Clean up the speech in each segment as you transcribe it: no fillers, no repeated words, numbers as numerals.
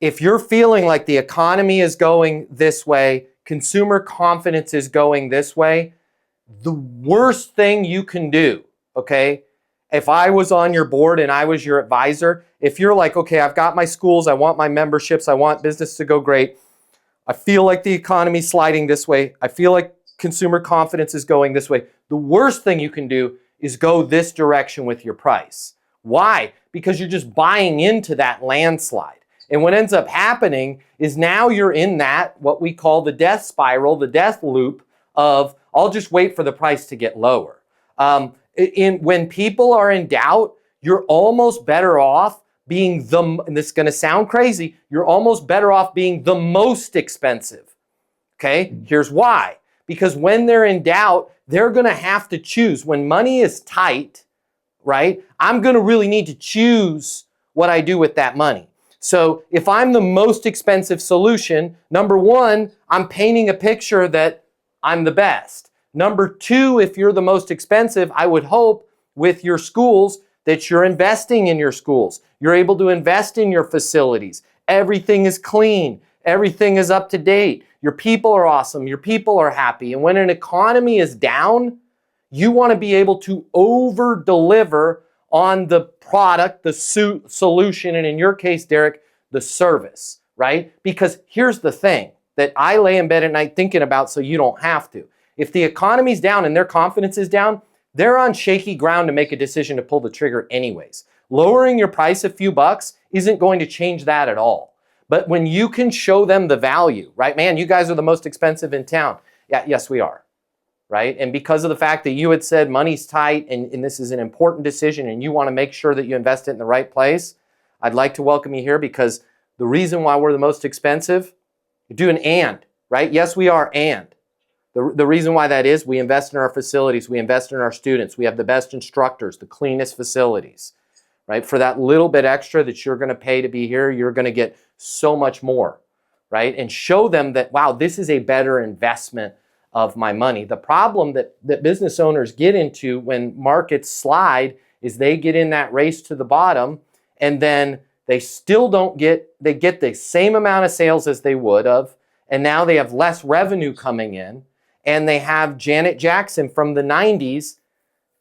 if you're feeling like the economy is going this way, consumer confidence is going this way, the worst thing you can do, okay, if I was on your board and I was your advisor, if you're like, okay, I've got my schools, I want my memberships, I want business to go great, I feel like the economy's sliding this way, I feel like consumer confidence is going this way, the worst thing you can do is go this direction with your price. Why? Because you're just buying into that landslide. And what ends up happening is now you're in that, what we call the death spiral, the death loop of, I'll just wait for the price to get lower. When people are in doubt, you're almost better off being and this is going to sound crazy, you're almost better off being the most expensive. Okay, here's why. Because when they're in doubt, they're going to have to choose. When money is tight, right, I'm going to really need to choose what I do with that money. So if I'm the most expensive solution, number one, I'm painting a picture that I'm the best. Number two, if you're the most expensive, I would hope with your schools that you're investing in your schools. You're able to invest in your facilities. Everything is clean. Everything is up to date. Your people are awesome. Your people are happy. And when an economy is down, you want to be able to over-deliver on the product, the solution, and in your case, Derek, the service, right? Because here's the thing that I lay in bed at night thinking about so you don't have to. If the economy's down and their confidence is down, they're on shaky ground to make a decision to pull the trigger anyways. Lowering your price a few bucks isn't going to change that at all. But when you can show them the value, right? Man, you guys are the most expensive in town. Yeah, yes, we are. Right? And because of the fact that you had said money's tight and this is an important decision and you want to make sure that you invest it in the right place, I'd like to welcome you here because the reason why we're the most expensive, you do an and, right? Yes, we are and. The reason why that is we invest in our facilities, we invest in our students, we have the best instructors, the cleanest facilities, right? For that little bit extra that you're going to pay to be here, you're going to get so much more, right? And show them that, wow, this is a better investment of my money. The problem that business owners get into when markets slide is they get in that race to the bottom and then they still they get the same amount of sales as they would have, and now they have less revenue coming in, and they have Janet Jackson from the 90s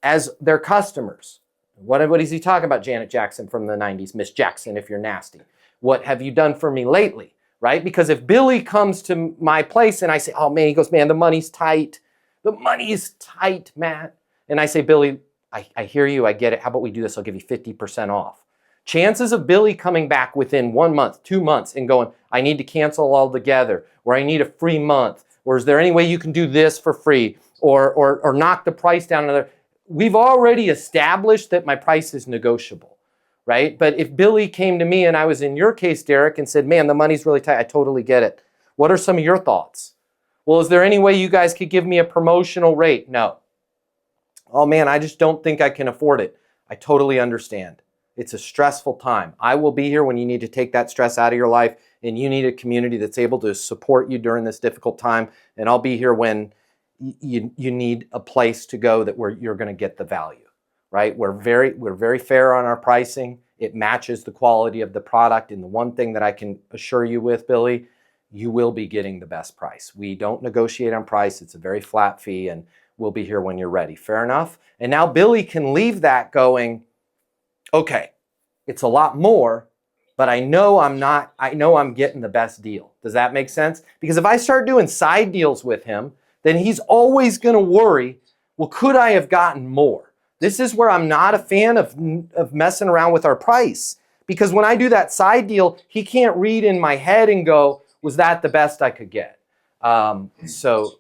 as their customers. What is he talking about, Janet Jackson from the 90s? Miss Jackson, if you're nasty. What have you done for me lately? Right? Because if Billy comes to my place and I say, oh man, he goes, man, the money's tight. The money is tight, Matt. And I say, Billy, I hear you, I get it. How about we do this? I'll give you 50% off. Chances of Billy coming back within 1 month, 2 months and going, I need to cancel altogether, or I need a free month, or is there any way you can do this for free, or knock the price down another. We've already established that my price is negotiable. Right? But if Billy came to me and I was in your case, Derek, and said, man, the money's really tight, I totally get it. What are some of your thoughts? Well, is there any way you guys could give me a promotional rate? No. Oh man, I just don't think I can afford it. I totally understand. It's a stressful time. I will be here when you need to take that stress out of your life and you need a community that's able to support you during this difficult time. And I'll be here when you need a place to go where you're going to get the value. Right? We're very fair on our pricing. It matches the quality of the product. And the one thing that I can assure you with, Billy, you will be getting the best price. We don't negotiate on price. It's a very flat fee, and we'll be here when you're ready. Fair enough? And now Billy can leave that going, okay, it's a lot more, but I know I'm getting the best deal. Does that make sense? Because if I start doing side deals with him, then he's always going to worry, well, could I have gotten more? This is where I'm not a fan of messing around with our price. Because when I do that side deal, he can't read in my head and go, was that the best I could get? So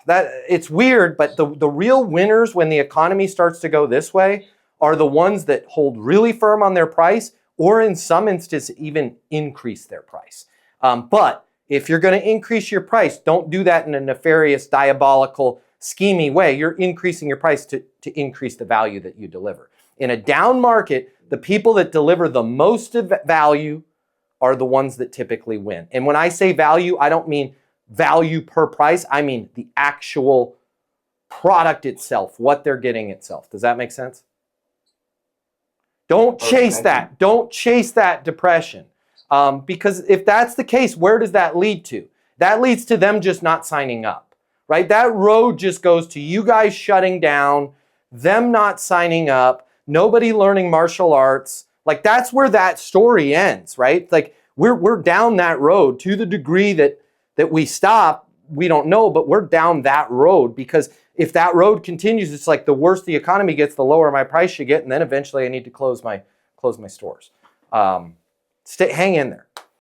that it's weird, but the real winners when the economy starts to go this way are the ones that hold really firm on their price, or in some instances even increase their price. But if you're going to increase your price, don't do that in a nefarious, diabolical, schemy way. You're increasing your price to increase the value that you deliver. In a down market, the people that deliver the most value are the ones that typically win. And when I say value, I don't mean value per price. I mean the actual product itself, what they're getting itself. Does that make sense? Don't chase that. Don't chase that depression. Because if that's the case, where does that lead to? That leads to them just not signing up, right? That road just goes to you guys shutting down, them not signing up, nobody learning martial arts. Like that's where that story ends, right? Like we're down that road. To the degree that we stop, we don't know, but we're down that road, because if that road continues, it's like the worse the economy gets, the lower my price should get, and then eventually I need to close my stores. Hang in there.